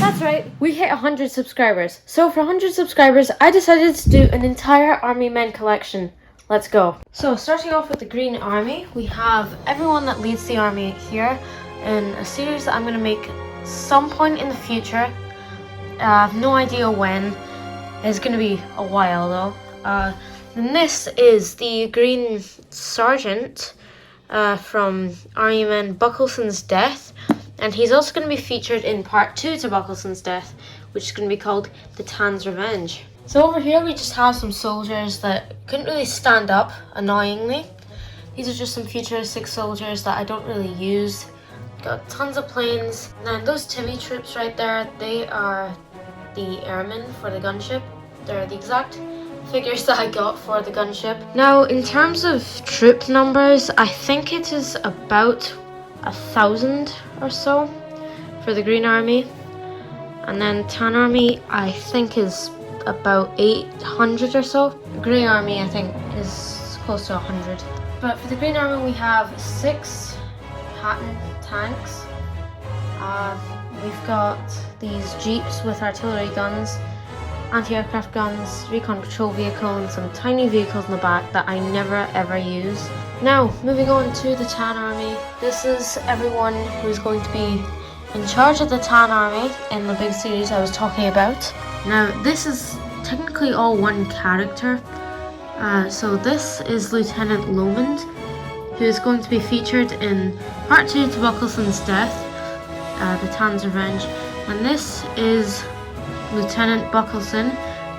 That's right, we hit 100 subscribers. So for 100 subscribers, I decided to do an entire Army Men collection. Let's go. So starting off with the Green Army, we have everyone that leads the army here in a series that I'm going to make some point in the future. I have no idea when. It's going to be a while though. And this is the Green Sergeant from Army Men Buckleson's Death. And he's also going to be featured in part 2 to Buckleson's Death, which is going to be called The Tan's Revenge. So over here we just have some soldiers that couldn't really stand up, annoyingly. These are just some futuristic soldiers that I don't really use. Got tons of planes. And then those Timmy troops right there, they are the airmen for the gunship. They're the exact figures that I got for the gunship. Now in terms of troop numbers, I think it is about 1,000 or so for the Green Army, and then Tan Army I think is about 800 or so. The Grey Army I think is close to 100. But for the Green Army we have 6 Patton tanks. We've got these jeeps with artillery guns, anti-aircraft guns, recon patrol vehicle, and some tiny vehicles in the back that I never ever use. Now, moving on to the Tan Army. This is everyone who's going to be in charge of the Tan Army in the big series I was talking about. Now, this is technically all one character. So this is Lieutenant Lomond, who is going to be featured in part 2 to Buckleson's Death, The Tan's Revenge. And this is Lieutenant Buckleson,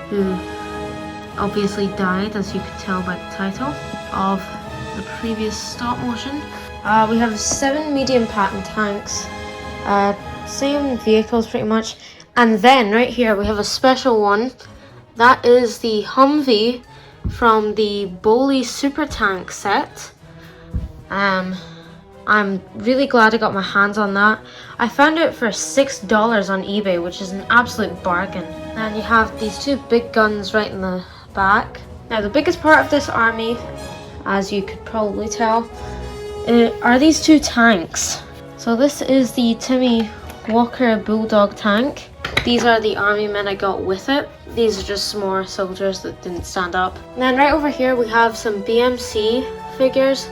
who obviously died, as you could tell by the title of the previous stop motion. We have 7 medium Patton tanks, same vehicles pretty much, and then right here we have a special one. That is the Humvee from the Boley Super Tank set. I'm really glad I got my hands on that. I found it for $6 on eBay, which is an absolute bargain. And you have these 2 big guns right in the back. Now the biggest part of this army, as you could probably tell, are these 2 tanks. So this is the Timmy Walker Bulldog tank. These are the army men I got with it. These are just some more soldiers that didn't stand up. And then right over here we have some BMC figures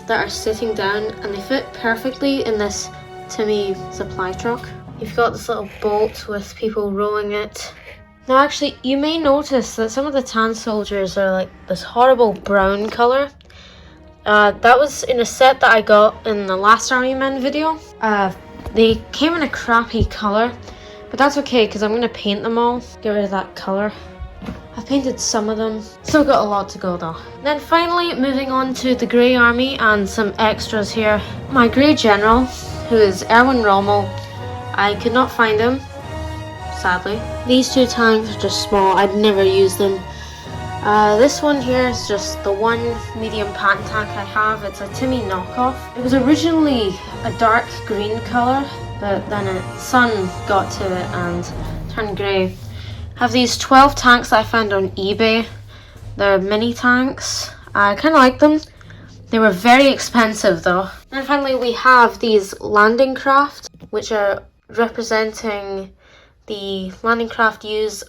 that are sitting down, and they fit perfectly in this Timmy supply truck. You've got this little boat with people rowing it. Now actually, you may notice that some of the tan soldiers are like this horrible brown colour. That was in a set that I got in the last Army Men video. They came in a crappy colour, but that's okay because I'm going to paint them all, get rid of that colour. I've painted some of them, still got a lot to go though. Then finally, moving on to the Grey Army and some extras here. My Grey General, who is Erwin Rommel, I could not find him, sadly. These 2 tanks are just small, I'd never use them. This one here is just the one medium Patton tank I have. It's a Timmy knockoff. It was originally a dark green colour, but then the sun got to it and turned grey. I have these 12 tanks that I found on eBay. They're mini tanks. I kind of like them. They were very expensive though. And finally we have these landing craft, which are representing the landing craft used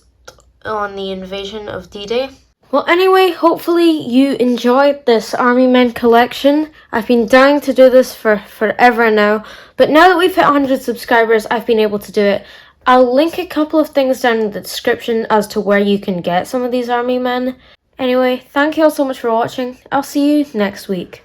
on the invasion of D-Day. Well anyway, hopefully you enjoyed this Army Men collection. I've been dying to do this for forever now, but now that we've hit 100 subscribers, I've been able to do it. I'll link a couple of things down in the description as to where you can get some of these Army Men. Anyway, thank you all so much for watching. I'll see you next week.